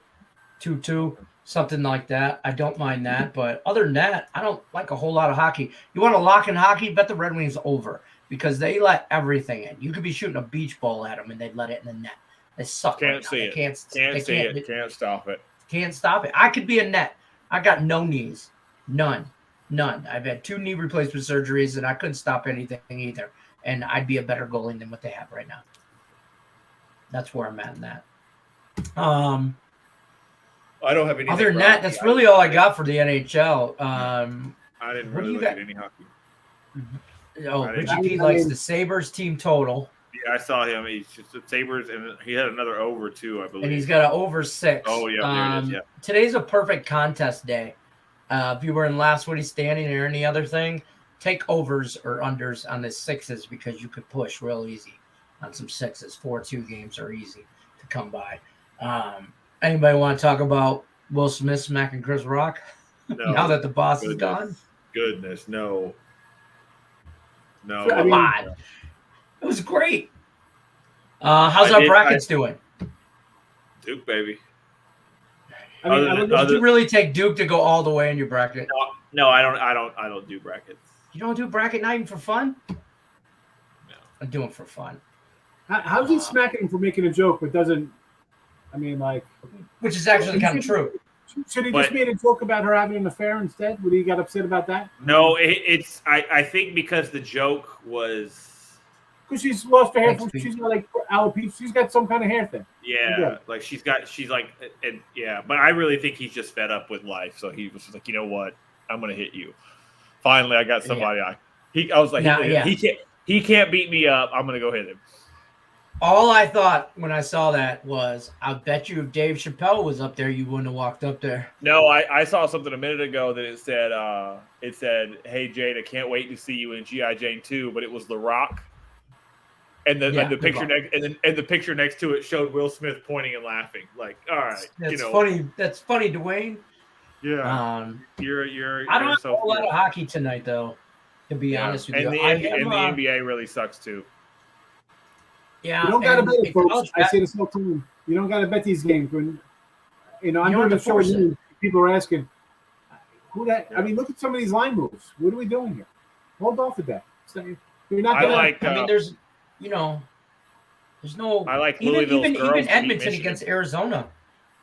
2-2, something like that. I don't mind that. But other than that, I don't like a whole lot of hockey. You want to lock in hockey? Bet the Red Wings over because they let everything in. You could be shooting a beach ball at them and they'd let it in the net. They suck. Can't see it. Can't stop it. Can't stop it. I could be a net. I got no knees. None. I've had 2 knee replacement surgeries and I couldn't stop anything either. And I'd be a better goalie than what they have right now. That's where I'm at in that. I don't have anything. Other than that, that's really all I got for the NHL. I didn't really look at any hockey. Richie P likes the Sabres team total. Yeah, I saw him. He's just the Sabres, and he had another over too, I believe. And he's got an over 6. Oh, yeah, there it is, yeah. Today's a perfect contest day. If you were in last Woody standing or any other thing, take overs or unders on the 6s because you could push real easy on some 6s. 4-2 games are easy to come by. Anybody want to talk about Will Smith smacking Chris Rock? No. Now that the boss is gone? Goodness, no. Come on. It was great. How's our brackets doing? Duke, baby. Would you really take Duke to go all the way in your bracket? No, I don't do brackets. You don't do bracket not even for fun? No. I'm doing it for fun. How's he smacking him for making a joke, but doesn't? I mean, like, which is actually kind of true. Should he just made a joke about her having an affair instead? Would he get upset about that? No, it's. I think because the joke was. Because she's lost her hair. She's got like alopecia. She's got some kind of hair thing. Yeah, like she's like, and yeah. But I really think he's just fed up with life. So he was just like, you know what? I'm gonna hit you. Finally, I got somebody. Yeah. I was like, he can't beat me up. I'm gonna go hit him. All I thought when I saw that was, I bet you if Dave Chappelle was up there, you wouldn't have walked up there. No, I saw something a minute ago that it said, "Hey Jada, can't wait to see you in G.I. Jane 2," but it was The Rock, and the picture next, and the picture next to it showed Will Smith pointing and laughing. Like, all right, that's funny. That's funny, Dwayne. Yeah, you're. I don't have a whole lot of hockey tonight, though. To be honest with you, and the NBA really sucks too. Yeah, you don't got to bet it, folks. I say this all the time. You don't got to bet these games. When I'm doing the show with you, people are asking, "Who that?" I mean, look at some of these line moves. What are we doing here? Hold off with that. You're not gonna. I mean, there's no. I like even Edmonton against Arizona,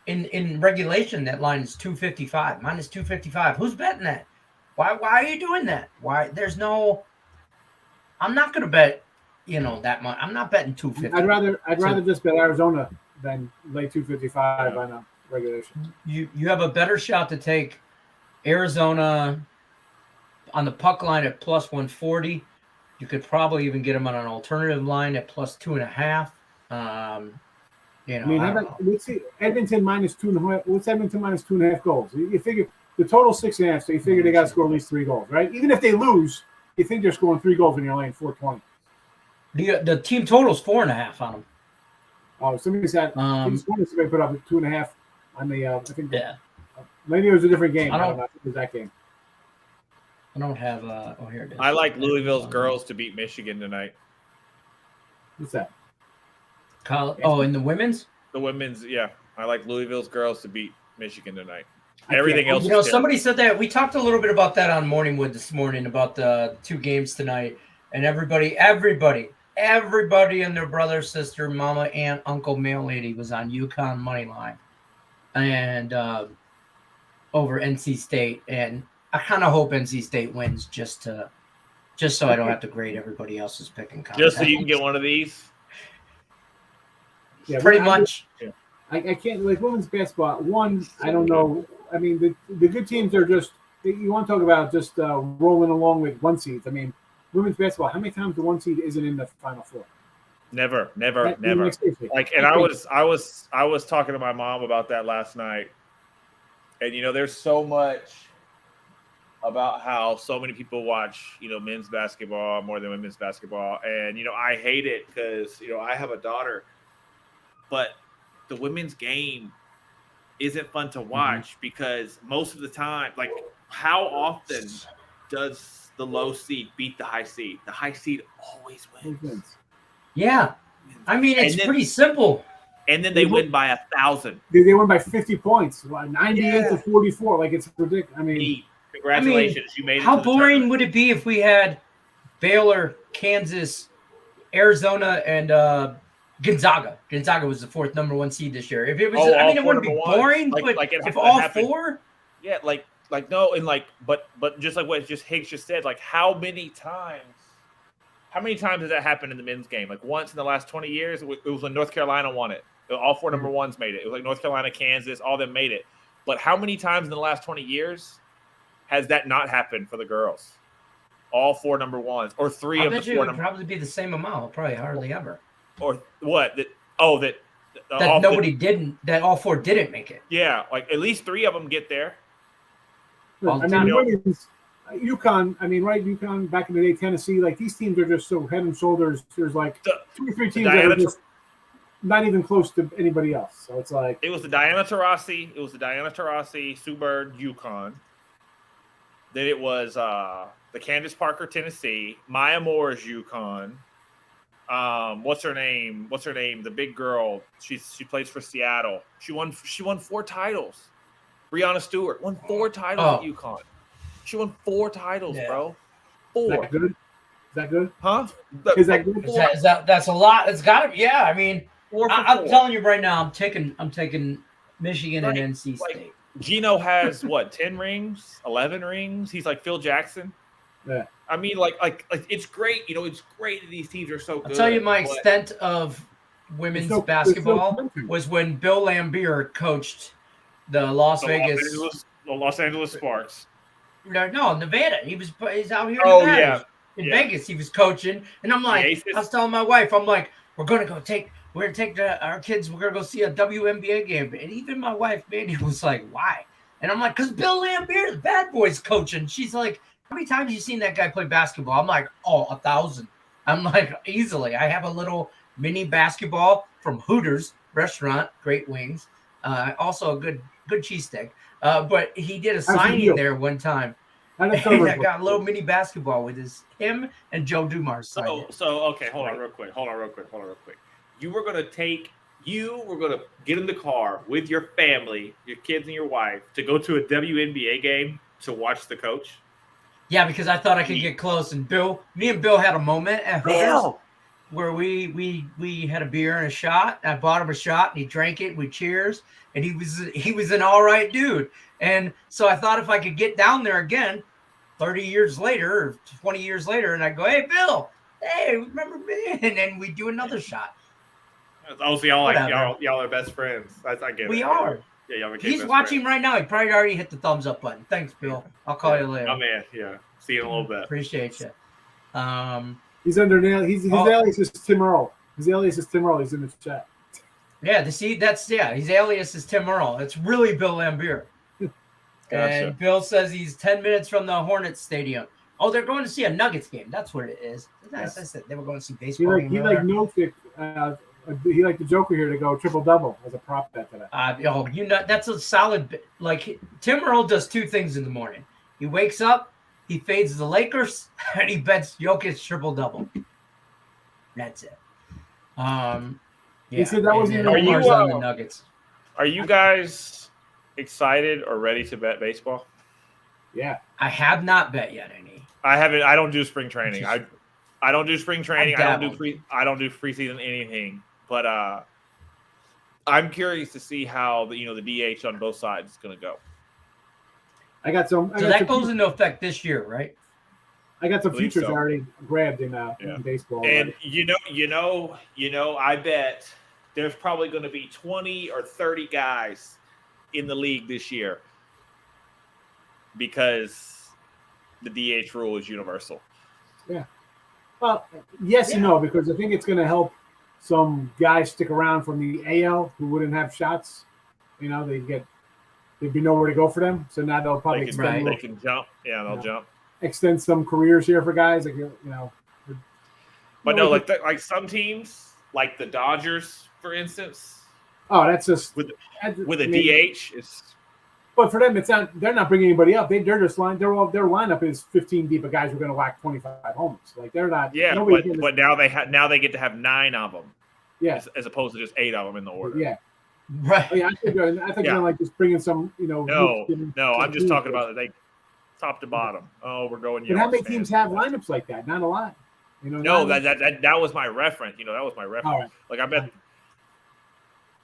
in regulation, that line is 255 minus 255. Who's betting that? Why are you doing that? Why? There's no. I'm not gonna bet. That much. I'm not betting 250. I'd rather just bet Arizona than lay 255 on a regulation. You have a better shot to take Arizona on the puck line at plus 140. You could probably even get them on an alternative line at plus 2.5. You know, I mean, how about, let's see, Edmonton minus 2.5. What's Edmonton minus 2.5 goals? You figure the total 6.5, so you figure they got to score at least 3 goals, right? Even if they lose, you think they're scoring 3 goals when you're laying 420. the team total's 4.5 on them. Oh, somebody said somebody put up 2.5 on the. I think maybe it was a different game. I don't know if it was that game. I don't have. Here it is. I like Louisville's girls to beat Michigan tonight. What's that? In the women's? The women's, yeah. I like Louisville's girls to beat Michigan tonight. Everything else. Somebody said that. We talked a little bit about that on Morningwood this morning about the 2 games tonight, and everybody and their brother, sister, mama, aunt, uncle, mail lady was on UConn money line, and over NC State, and I kind of hope NC State wins just so I don't have to grade everybody else's pick and comment. Just so you can get one of these. Yeah, pretty much. I can't like women's basketball. One, I don't know. I mean, the good teams are just. You want to talk about just rolling along with 1 seeds. I mean, women's basketball. How many times the 1 seed isn't in the Final Four? Never. Like, and I was talking to my mom about that last night, and there's so much about how so many people watch men's basketball more than women's basketball, and I hate it because I have a daughter, but the women's game isn't fun to watch because most of the time, like, how often does the low seed beat the high seed? The high seed always wins. Yeah. I mean, it's pretty simple. And then they win by 1,000. They win by 50 points, 98 to 44. Like, it's ridiculous. I mean, congratulations. You made it. How boring would it be if we had Baylor, Kansas, Arizona, and Gonzaga? Gonzaga was the 4th number 1 seed this year. If it was, it wouldn't be boring, but if all happened, 4, yeah, no, and but just like what Higgs just said, like how many times has that happened in the men's game? Like once in the last 20 years, it was when North Carolina won it. All 4 number 1s made it. It was like North Carolina, Kansas, all of them made it. But how many times in the last 20 years has that not happened for the girls? All 4 number 1s, or 3 of the 4 number. Probably be the same amount. Probably hardly ever. Or what? That all 4 didn't make it. Yeah, like at least 3 of them get there. I mean, women's UConn. I mean, right? UConn back in the day, Tennessee. Like these teams are just so head and shoulders. There's like 2 or 3 teams that are just not even close to anybody else. So it's like it was the Diana Taurasi, Sue Bird, UConn. Then it was the Candace Parker, Tennessee. Maya Moore's UConn. What's her name? The big girl. She plays for Seattle. She won 4 titles. Brianna Stewart won 4 titles at UConn. She won 4 titles, bro. 4. Is that good? Is that good? Huh? Is that good? That's a lot. It's got to. Yeah, I mean, I'm telling you right now, I'm taking Michigan and NC State. Like, Gino has 10 rings, 11 rings. He's like Phil Jackson. Yeah. I mean, like it's great. It's great that these teams are so good. I'll tell you my extent of women's basketball was when Bill Lambier coached the Los Angeles Sparks. No, Nevada. He's out here in Oh, Nevada. In Vegas, he was coaching. And I'm like, I was telling my wife, I'm like, we're going to take our kids, we're going to go see a WNBA game. And even my wife, Mandy, was like, why? And I'm like, because Bill Lambier, the bad boys coaching. She's like, how many times have you seen that guy play basketball? I'm like, 1,000. I'm like, easily. I have a little mini basketball from Hooters restaurant, great wings. Also a good cheesesteak. But he did a signing there one time. And I got a little mini basketball with him and Joe Dumars. So okay, hold on real quick. You were gonna get in the car with your family, your kids and your wife, to go to a WNBA game to watch the coach. Yeah, because I thought I could get close. And me and Bill had a moment at Hooters where we had a beer and a shot. I bought him a shot and he drank it. We cheers, and he was an all right dude. And so I thought if I could get down there again, 30 years later or 20 years later, and I go, hey Bill, hey, remember me? And then we do another shot. Oh, so y'all are best friends. I get it. We are. Yeah, he's watching right now. He probably already hit the thumbs up button. Thanks, Bill. I'll call you later. Oh man, yeah. See you in a little bit. Appreciate you. He's under nail. His alias is Tim Earl. His alias is Tim Earl. He's in the chat. Yeah, his alias is Tim Earl. It's really Bill Lambier. Gotcha. And Bill says he's 10 minutes from the Hornets Stadium. Oh, they're going to see a Nuggets game. That's what it is. Yes. I said they were going to see baseball. He liked the Joker here to go triple-double as a prop bet today. That's a solid. Like, Tim Earl does two things in the morning. He wakes up, he fades the Lakers, and he bets Jokic triple-double. That's it. He said that was on the Nuggets. Are you guys excited or ready to bet baseball? Yeah. I have not bet yet any. I haven't. I don't do spring training. I don't do spring training. I don't do preseason anything. But I'm curious to see how the DH on both sides is going to go. So that goes into effect this year, right? I got some futures already grabbed in baseball. And I bet there's probably going to be 20 or 30 guys in the league this year because the DH rule is universal. Yeah. Well, yes and no, because I think it's going to help some guys stick around from the AL who wouldn't have shots. There'd be nowhere to go for them. So now they'll probably they can jump. Yeah, they'll jump. Extend some careers here for guys But no, like some teams, like the Dodgers, for instance. Oh, that's just with a DH. But for them, it's not. They're not bringing anybody up. They're just their lineup is 15 deep of guys who are going to whack 25 homers. Like they're not. Yeah, but now they get to have 9 of them. Yeah, as opposed to just 8 of them in the order. Yeah. Right. Yeah, I think they're like just bringing some. No, I'm just talking about they top to bottom. Oh, we're going. But how many teams have lineups like that? Not a lot. No, that was my reference. That was my reference. All right. Like I bet.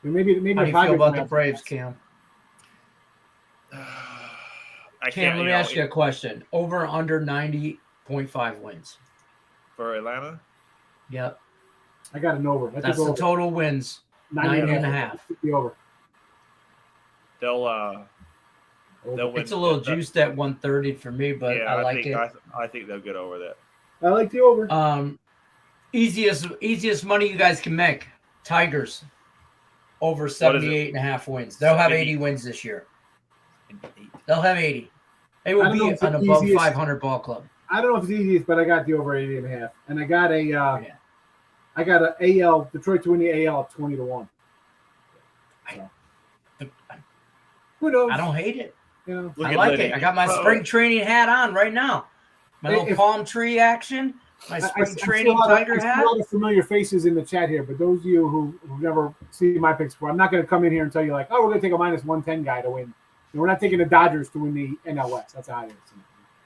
Maybe. How do you feel about the Braves, Cam? Cam, let me ask you a question. Over under 90.5 wins for Atlanta. Yep. I got an over. That's the total wins. 90.5. The over. They'll win. It's a little juiced at 130 for me, but yeah, I like it. I think they'll get over that. I like the over. Easiest money you guys can make. Tigers over 78.5 wins. They'll have 80 wins this year. They'll have 80. It will be an above 500 ball club. I don't know if it's easiest, but I got the over 80.5, and I got a AL Detroit to win the AL 20-1. Who knows? I don't hate it. I like Lenny. it. I got my spring training hat on right now. My little palm tree action. My spring training Tiger hat. I see a lot of familiar faces in the chat here, but those of you who've never seen my picks before, I'm not going to come in here and tell you like, oh, we're going to take a -110 guy to win. We're not taking the Dodgers to win the NL West. That's how it is.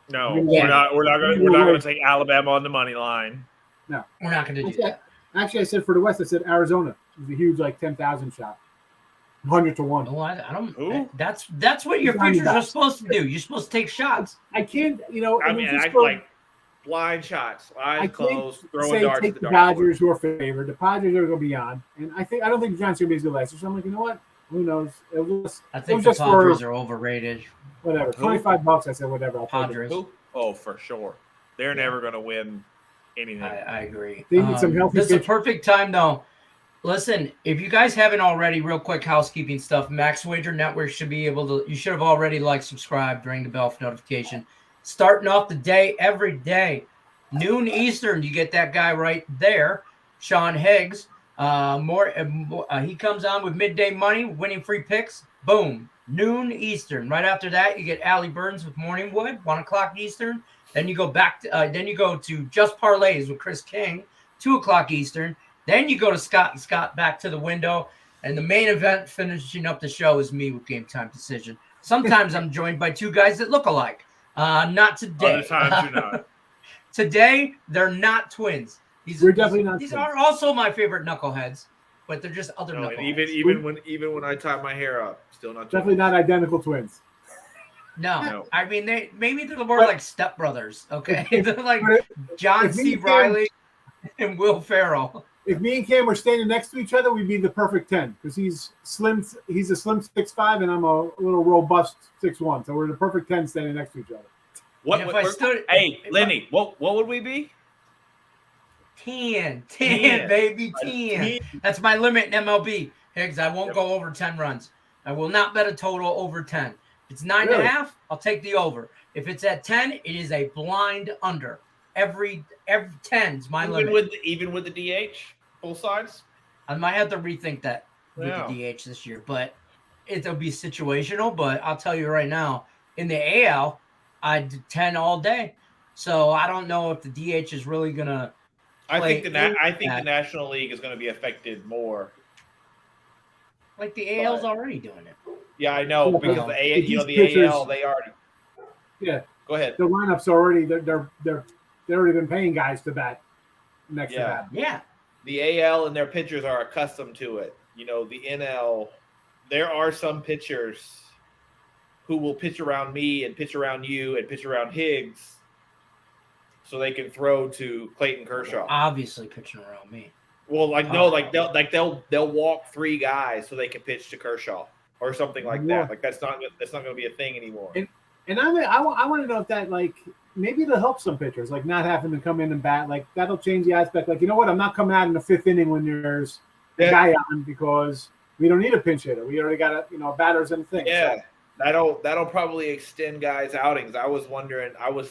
No, we're not going to take Alabama on the money line. No, we're not going to do that. Actually, I said for the West, I said Arizona. It was a huge 10,000 shot, 100-1. No, I don't. Who? That's what your futures are supposed to do. You're supposed to take shots. I can't. I like blind shots, eyes closed, throwing darts. Take the Dodgers who are favored. The Padres are going to be on, and I don't think the Giants are going to be as good last year. So I'm like, you know what? Who knows? I think the Padres are overrated. Whatever, $25. I said whatever. I'll Padres. Who? Oh, for sure. They're never going to win anything. I agree. They need some healthy. This is a perfect time, though. Listen, if you guys haven't already, real quick housekeeping stuff. Max Wager Network should be able to. You should have already subscribed, ring the bell for notification. Starting off the day every day, noon Eastern. You get that guy right there, Sean Higgs. He comes on with midday money, winning free picks. Boom, noon Eastern. Right after that, you get Allie Burns with Morningwood, 1:00 Eastern. Then you go back to then you go to Just Parlays with Chris King, 2:00 Eastern. Then you go to Scott and Scott back to the window, and the main event finishing up the show is me with Game Time Decision. Sometimes I'm joined by two guys that look alike. Not today. Other times you're not. Today they're not twins. We're definitely not. These are also my favorite knuckleheads, but they're just other knuckleheads. Even when I tie my hair up, still not. Definitely not identical twins. No. I mean they're more like stepbrothers. Okay, they're like John C. Reilly and Will Ferrell. If me and Cam were standing next to each other, we'd be the perfect 10 because he's slim. He's a slim 6'5", and I'm a little robust 6'1". So we're the perfect 10 standing next to each other. What? And if I stood, Hey, if Lenny, what would we be? 10, 10. baby, 10. That's my limit in MLB. Higgs, I won't Yep. go over 10 runs. I will not bet a total over 10. If it's 9.5, Really? I'll take the over. If it's at 10, it is a blind under. Every 10's my limit. Even with the DH, both sides. I might have to rethink that with Yeah. the DH this year, but it'll be situational. But I'll tell you right now, in the AL, I did 10 all day. So I don't know if the DH is really gonna. I think the that. National League is going to be affected more. Like the AL's already doing it. Yeah, I know Yeah, because the these AL, pitchers- they already. Yeah, Go ahead. the lineups already they're already been paying guys to bat next to Yeah. bat. Yeah. The AL and their pitchers are accustomed to it. You know, the NL, there are some pitchers who will pitch around me and pitch around you and pitch around Higgs so they can throw to Clayton Kershaw. Obviously pitching around me. Well, they'll walk 3 guys so they can pitch to Kershaw or something like Yeah. that. Like that's not going to be a thing anymore. And I want to know if that, like, maybe it'll help some pitchers, like not having to come in and bat. Like that'll change the aspect. Like, you know what? I'm not coming out in the 5th inning when there's a guy on because we don't need a pinch hitter. We already got batters and things. Yeah. So, That'll probably extend guys' outings. I was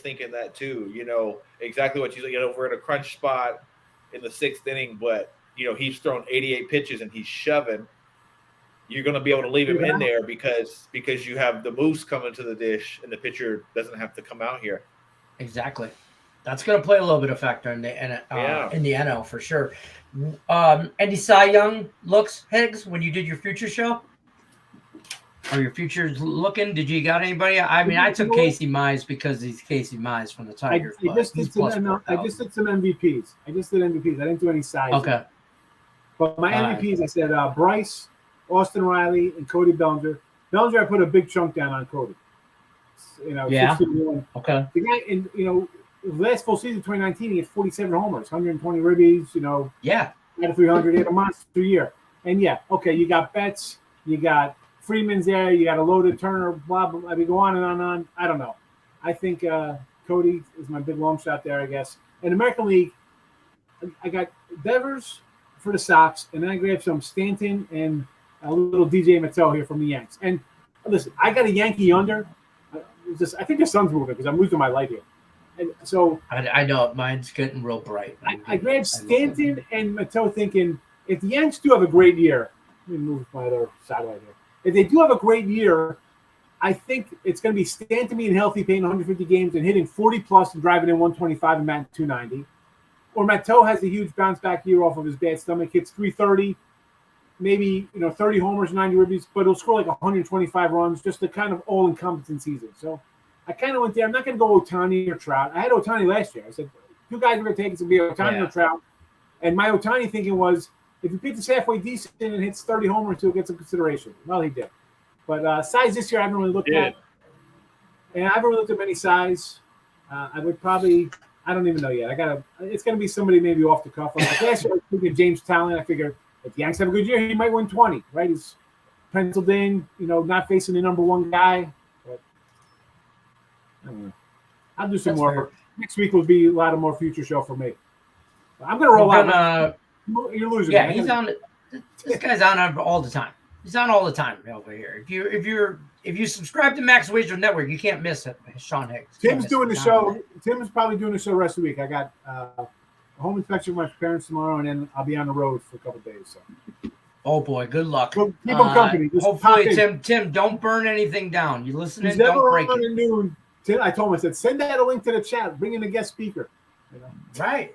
thinking that too. You know, exactly what you said. You know, we're in a crunch spot in the 6th inning, but he's thrown 88 pitches and he's shoving. You're going to be able to leave him in there because you have the moose coming to the dish and the pitcher doesn't have to come out here. Exactly. That's going to play a little bit of factor in the NL for sure. Any Cy Young looks, Higgs, when you did your future show? Are your futures looking? Did you got anybody? I mean, I took Casey Mize because he's Casey Mize from the Tigers. I just did some MVPs. I didn't do any size. Okay. But my MVPs, I said Bryce, Austin Riley, and Cody Bellinger. Bellinger, I put a big chunk down on Cody. Yeah. 61. Okay. The guy, in last full season, 2019, he had 47 homers, 120 ribbies. Yeah. Had 300. He had a monster year. And yeah, okay, you got Betts, you got Freeman's there, you got a loaded Turner, blah, blah, blah. I mean, go on and on and on. I don't know. I think Cody is my big long shot there, I guess. In American League, I got Devers for the Sox, and then I grabbed some Stanton and a little DJ Mattel here from the Yanks. And listen, I got a Yankee under. I think the sun's moving because I'm losing my light here. And so I know mine's getting real bright. I grabbed Stanton and Mattel thinking if the Yanks do have a great year, let me move my other satellite here. If they do have a great year, I think it's going to be Stanton being healthy, playing 150 games and hitting 40 plus and driving in 125 and batting 290. Or Mattel has a huge bounce back year off of his bad stomach, hits 330, maybe 30 homers, 90 ribbies, but he'll score like 125 runs, just a kind of all-encompassing season. So I kind of went there. I'm not going to go Ohtani or Trout. I had Ohtani last year. I said 2 guys are going to take it to be Ohtani or Trout. And my Ohtani thinking was, if he pitches halfway decent and hits 30 homers, he'll get some consideration. Well, he did. But size this year, I haven't really looked at. And I haven't really looked at many size. I would probably, I don't even know yet. It's going to be somebody maybe off the cuff. Like last year, I was thinking James Talent. I figured if the Yanks have a good year, he might win 20, right? He's penciled in, not facing the number 1 guy. But I don't know. I'll do some more. Fair. Next week will be a lot of more future show for me. I'm going to roll out. You're losing. Yeah, he's on. This guy's on all the time. He's on all the time over here. If you subscribe to Max Wager Network, you can't miss it. Sean Higgs. Tim's doing the show. Tim's probably doing the show the rest of the week. I got a home inspection with my parents tomorrow, and then I'll be on the road for a couple of days. So. Oh boy, good luck. Well, keep them company. Just hopefully, Tim, don't burn anything down. You listening? He's never don't break on it. Noon. Tim, I told him, I said, send that a link to the chat. Bring in a guest speaker. Right.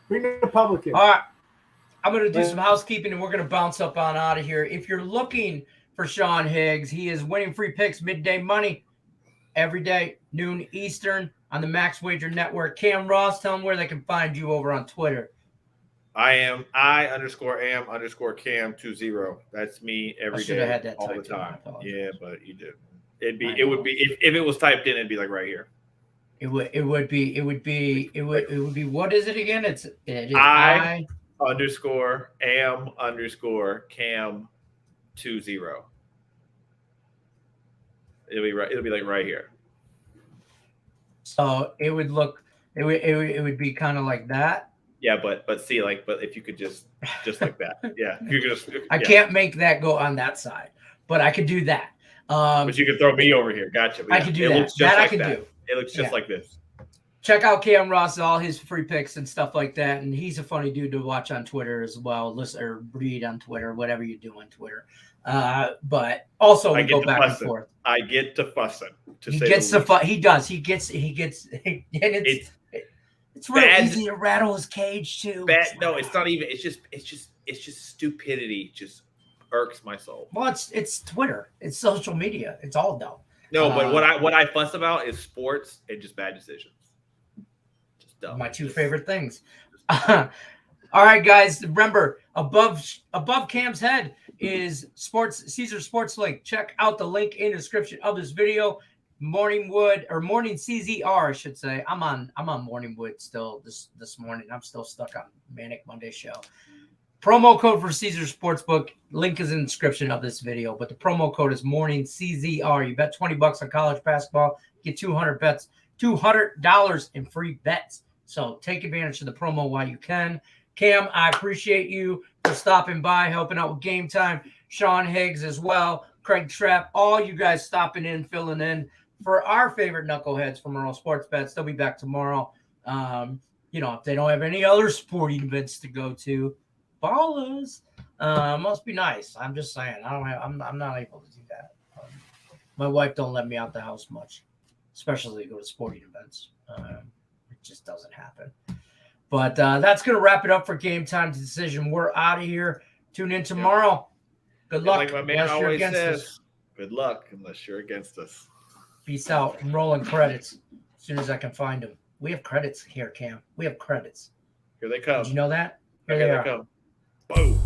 Bring the public in. All right. I'm going to do some housekeeping, and we're going to bounce up on out of here. If you're looking for Sean Higgs, he is winning free picks midday money every day, noon Eastern, on the Max Wager Network. Cam Ross, tell them where they can find you over on Twitter. I_am_Cam20. That's me every day, had that all the typed time. in. Yeah, but you did. It would be if it was typed in, it'd be like right here. It would be. What is it again? It is I_am_Cam20. It'll be right. It'll be like right here. So it would be kind of like that. Yeah, but see, but if you could just like that, yeah, if you could just. I can't make that go on that side, but I could do that. But you could throw me over here. Gotcha. I could do that. That I can do. It looks just like this. Check out Cam Ross, all his free picks and stuff like that. And he's a funny dude to watch on Twitter as well. Listen or read on Twitter, whatever you do on Twitter. But also we go back and forth. I get to fussing. He gets the fuss. He does. He gets. And it's real easy to rattle his cage too. No, it's not even. It's just stupidity. Just irks my soul. Well, it's Twitter. It's social media. It's all dumb. No, but what I fuss about is sports and just bad decisions. Just dumb. My two favorite things. All right, guys. Remember, above Cam's head is Caesar Sports Link. Check out the link in the description of this video. Morning CZR, I should say. I'm on Morning Wood still this morning. I'm still stuck on Manic Monday show. Promo code for Caesar Sportsbook. Link is in the description of this video, but the promo code is Morning CZR. You bet $20 on college basketball, get $200 in free bets. So take advantage of the promo while you can. Cam, I appreciate you for stopping by, helping out with Game Time. Sean Higgs as well. Craig Trapp, all you guys stopping in, filling in for our favorite knuckleheads from Earl Sports Bets. They'll be back tomorrow. If they don't have any other sporting events to go to, Ballers must be nice. I'm just saying. I'm not able to do that. My wife don't let me out the house much, especially to go to sporting events. It just doesn't happen. But that's going to wrap it up for Game Time Decision. We're out of here. Tune in tomorrow. Good luck. Like my man always says, good luck unless you're against us. Peace out. I'm rolling credits as soon as I can find them. We have credits here, Cam. We have credits. Here they come. Did you know that? Here they come. Boom.